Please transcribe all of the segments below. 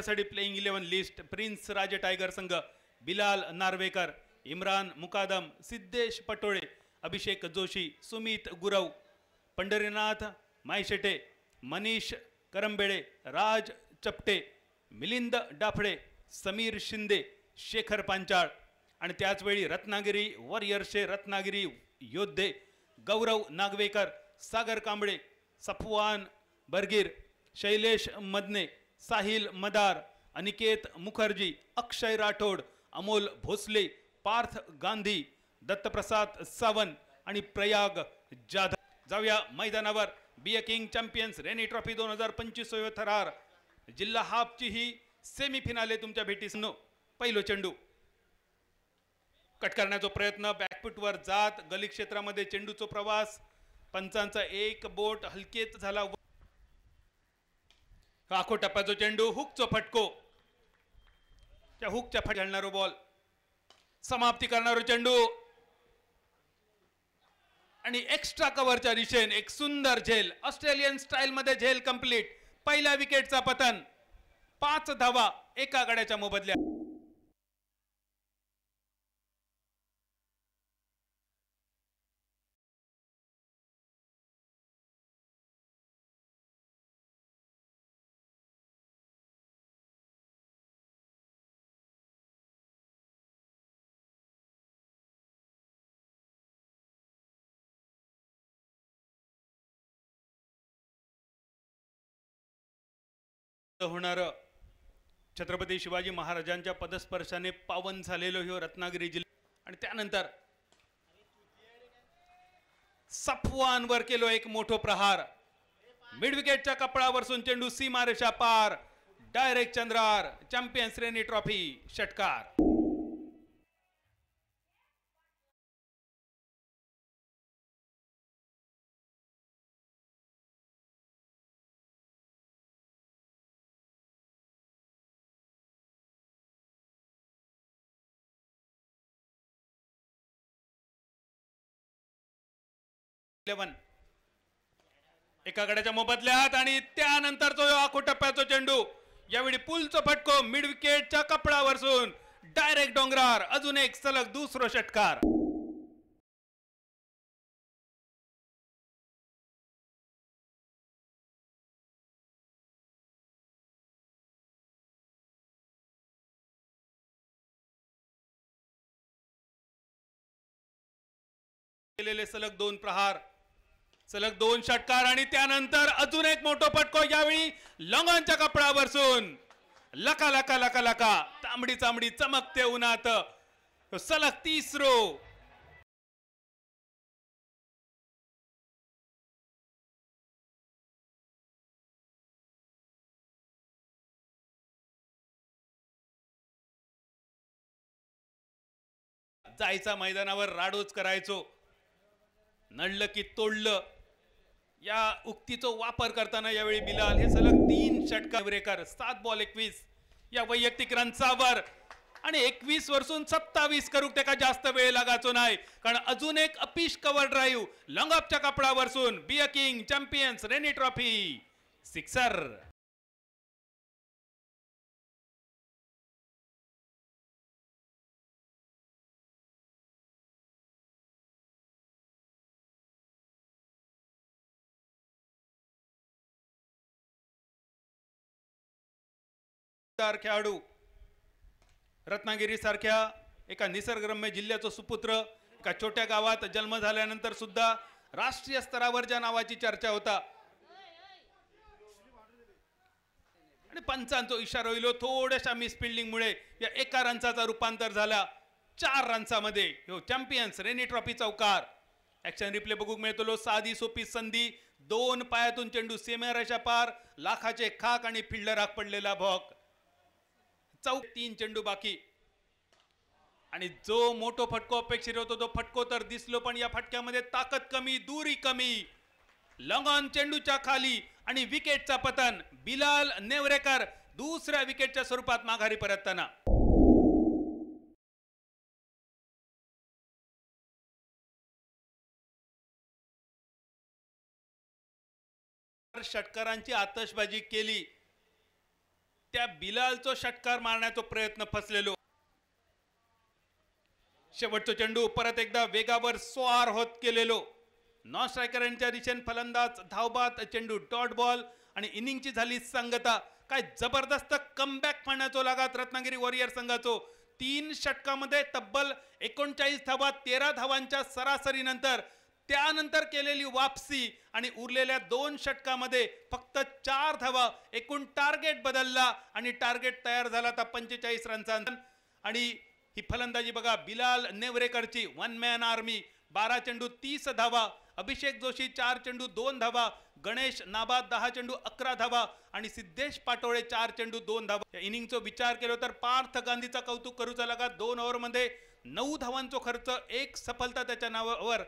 साठी playing 11 list prince राजे tiger संघ बिलाल नार्वेकर, इम्रान मुकादम, सिद्धेश पटोळे, अभिषेक जोशी, सुमित गुरव, पंढरीनाथ मायशेटे, मनीष करंबेळे, राज चपटे, मिलिंद डाफळे, समीर शिंदे, शेखर पांचाळ आणि त्याचवेळी रत्नागिरी वॉरियर्सचे रत्नागिरी योद्धे गौरव नागवेकर, सागर कांबळे, सफवान बर्गीर, शैलेश मदने, साहिल मदार, अनिकेत मुखर्जी, अक्षय राठोड, अमोल भोसले, पार्थ गांधी, दत्तप्रसाद सावंत आणि प्रयाग जाधव. जाऊया मैदानावर. B A king champions rainy trophy 2025 थरार जिल्हा हाफची ही सेमीफिनाले तुमच्या भेटीस. पहिलो चेंडू कट करण्याचा प्रयत्न, बॅकफुटवर जात गली क्षेत्रामध्ये चेंडूचा प्रवास, पंचांचा एक बोट हलकेत झाला. आखो टप्प्याचा चेंडू, हुकचा फटको, त्या हुकच्या फट घालणारो बॉल, समाप्ती करणारो चेंडू आणि एक्स्ट्रा कव्हरच्या दिशेने एक सुंदर झेल, ऑस्ट्रेलियन स्टाईल मध्ये झेल कंप्लीट. पहिल्या विकेटचा पतन, 5 धावा एका गड्याच्या मोबदल्यात. होणार छत्रपती शिवाजी महाराजांच्या पदस्पर्शाने पावन झालेलो ह्यो रत्नागिरी जिल्हा. आणि त्यानंतर सफवानवर केलो एक मोठो प्रहार, मिड विकेटच्या कपडावरसून चेंडू सीमारेषा पार, डायरेक्ट चंद्रार. चॅम्पियन्स रेनी ट्रॉफी षटकार. एका गड्याच्या मोबदल्यात आणि त्यानंतरचा आखो टप्प्याचा चेंडू, यावेळी पुलचा फटको मिड विकेटच्या कपडावरसून डायरेक्ट डोंगरार. अजून एक सलग दुसरो षटकार. केलेले सलग 2 प्रहार, सलग 2 षटकार आणि त्यानंतर अजून एक मोठा फटको, यावेळी लॉंगॉनच्या कपडावरसून लका लका लका लका तांबडी चांबडी चमकते उन्हात. सलग तिसरो. जायचा मैदानावर राडोच करायचो, नडलं की तोडलं, या उक्तीचा वापर करताना यावेळी बिलाल हे सलग 3 षटकार. 7 बॉल 21 या वैयक्तिक रनचावर आणि 21 वरसून 27 करूक त्याका जास्त वेळ लागायचो नाही, कारण अजून एक अपिश कव्हर ड्राईव्ह लॉंगऑफच्या कपडावरसून. B A king champions rainy trophy sixer. खेळाडू, रत्नागिरी सारख्या एका निसर्गरम्य जिल्ह्याचा सुपुत्र, एका छोट्या गावात जन्म झाल्यानंतर सुद्धा राष्ट्रीय स्तरावर ज्या नावाची चर्चा होता आणि पंचांचा इशारा होईल थोड्याशा मिसफिल्डिंग मुळे या एका रनचा रूपांतर झाला 4 रनसामध्ये. ह्यो चॅम्पियन्स रेनी ट्रॉफी चौकार. ऍक्शन रिप्ले बघूक मिळतो, साधी सोपी संधी, 2 पायातून चेंडू सीमारेषा पार, लाखाचे खाक आणि फिल्डराक पडलेला भॉक. 3 चेंडू बाकी आणि जो मोठो फटको अपेक्षित होतो तो फटको तर दिसलो, पण या फटक्यामध्ये ताकद कमी, दूरी कमी. लॉंग ऑन चेंडूच्या खाली आणि विकेटचा पतन. बिलाल नेवरेकर दुसऱ्या विकेटच्या स्वरूपात माघारी परतताना. षटकारांची आतषबाजी केली, त्या बिलालचो षटकार मारण्याचा प्रयत्न फसलेलो. शेवटचा चेंडू परत एकदा वेगावर स्वार होत केलेलो. नॉन स्ट्रायकरांच्या दिशेने फलंदाज धावबाद चेंडू डॉट बॉल आणि इनिंगची झाली संगता. काय जबरदस्त कमबॅक पाहण्याचो लागत रत्नागिरी वॉरियर संघाचो. 3 षटकामध्ये तब्बल 39 धावा 13 धावांच्या सरासरीनंतर त्यानंतर केलेली वापसी आणि उरलेल्या 2 षटकामध्ये फक्त 4 धावा. एकूण टार्गेट बदलला आणि टार्गेट तयार झाला आता 45 रनचा. आणि ही फलंदाजी बघा बिलाल नेवरेकरची 1 मॅन आर्मी. 12 चेंडू 30 धावा. अभिषेक जोशी 4 चेंडू 2 धावा. गणेश नाबाद 10 चेंडू 11 धावा आणि सिद्धेश पाटोळे 4 चेंडू 2 धावा. या इनिंगचा विचार केलो तर पार्थ गांधीचा कौतुक करूचा लागा. 2 ओव्हरमध्ये 9 धावांचा खर्च, 1 सफलता त्याच्या नावावर.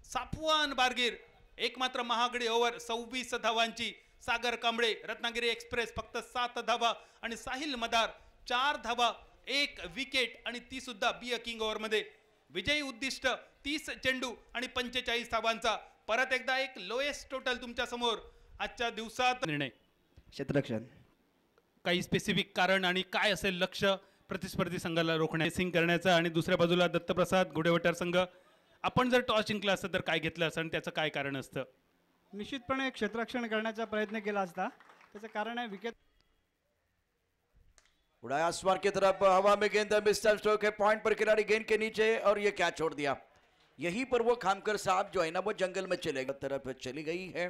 साफवान बारगीर एक मात्र महागडी ओव्हर 26 धावांची. सागर कांबळे रत्नागिरी एक्सप्रेस फक्त 7 धावा आणि साहिल मदार 4 धावा 1 विकेट आणि ती सुद्धा बी किंग ओव्हरमध्ये. विजयी उद्दिष्ट 30 चेंडू आणि 45 धावांचा. परत एकदा एक लोएस्ट टोटल तुमच्या समोर आजच्या दिवसात. निर्णय क्षेत्ररक्षण. काही स्पेसिफिक कारण आणि काय असेल लक्ष प्रतिस्पर्धी संघाला रोखण्यासिंग करण्याचं. आणि दुसऱ्या बाजूला दत्तप्रसाद घोडेवटर संघ, आपण जर टॉस जिंकला असतं तर काय घेतलं असतं आणि त्याचं काय कारण असतं? निश्चितपणे क्षेत्ररक्षण करण्याचा प्रयत्न केला असता. त्याचं कारण आहे विकेट. उड़ाया आसमान की तरफ, हवा में गेंद मिस्टर स्टोक है पॉइंट पर, खिलाड़ी गेंद के नीचे और ये क्या छोड़ दिया. यहीं पर वो खामकर साहब जो है ना वो जंगल में चले गए, तरफ चली गई है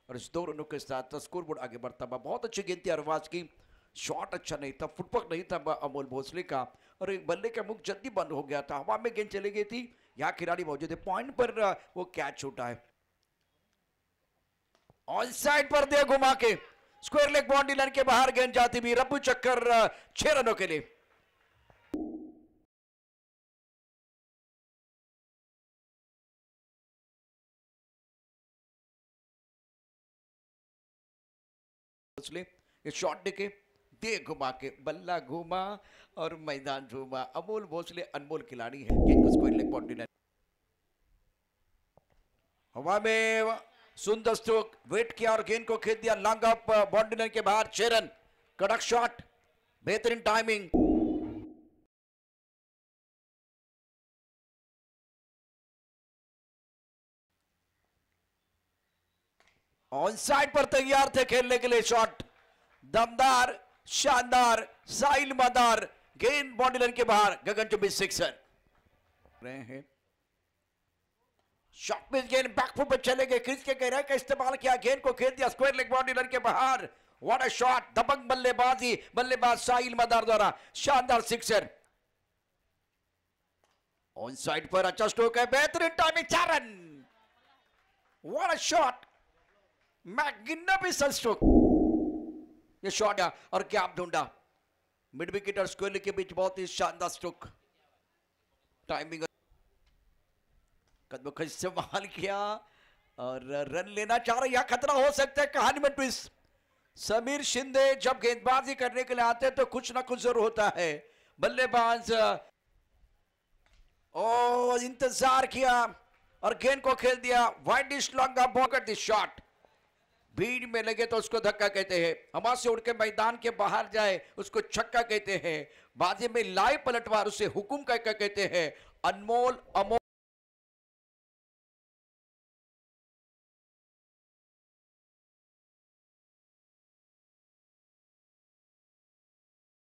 और इस 2 रनों के साथ स्कोरबोर्ड आगे बढ़ता हुआ. बहुत अच्छी गेंद थी अरबाज की. शॉट अच्छा नहीं था, फुटवर्क नहीं था अमोल भोसले का और एक बल्ले का मुख जल्दी बंद हो गया था. हवा में गेंद चली गई थी, यहाँ खिलाड़ी मौजूद है पॉइंट पर, वो कैच छूटा है. ऑन साइड पर दे घुमा के स्क्वायर लेग बाउंड्री लाइन के बाहर गेंद जाती भी. रफू चक्कर 6 रनों के लिए. ये शॉट देखे, दे घुमा के बल्ला घूमा और मैदान झूमा. अमोल भोसले अनमोल खिलाड़ी है. गेंद को स्क्वायर लेग बाउंड्री लाइन, हवा में सुंदर स्ट्रोक, वेट किया और गेंद को खेल दिया लॉन्ग अप बाउंड्री लाइन के बाहर. 6 रन. कड़क शॉट, बेहतरीन टाइमिंग. ऑन साइड पर तैयार थे खेलने के लिए. शॉट दमदार, शानदार. साहिल मदार, गेंद बाउंड्री लाइन के बाहर. गगनचुंबी 6 रन रहे हैं. शॉट में गेंद बैकफुट पर चले गए, क्रीज के गहराई का इस्तेमाल किया, गेंद को खेल दिया स्क्वायर लेग बाउंड्री लाइन के बाहर. What a shot. दबंग बल्लेबाजी, बल्लेबाज साहिल मदार द्वारा शानदार 6 रन. ऑन साइड पर अच्छा स्ट्रोक है, बेहतरीन timing. 4 run. What a shot. Magnificent stroke. ये शॉट और गैप ढूंढा मिड विकेट और स्क्वायर लेग के बीच. बहुत ही शानदार स्ट्रोक, टाइमिंग. कदम का इस्तेमाल किया और रन लेना चाह रहे. यह खतरा हो सकता है. कहानी में ट्विस्ट. समीर शिंदे जब गेंदबाजी करने के लिए आते हैं तो कुछ ना कुछ जरूर होता है. बल्लेबाज और इंतजार किया और गेंद को खेल दिया. Wideish long up pocket. This shot भीड़ में लगे तो उसको धक्का कहते हैं, हवा से उड़ के मैदान के बाहर जाए उसको छक्का कहते हैं, बाजी में लाए पलटवार उसे हुकुम कहते हैं. अनमोल अमोल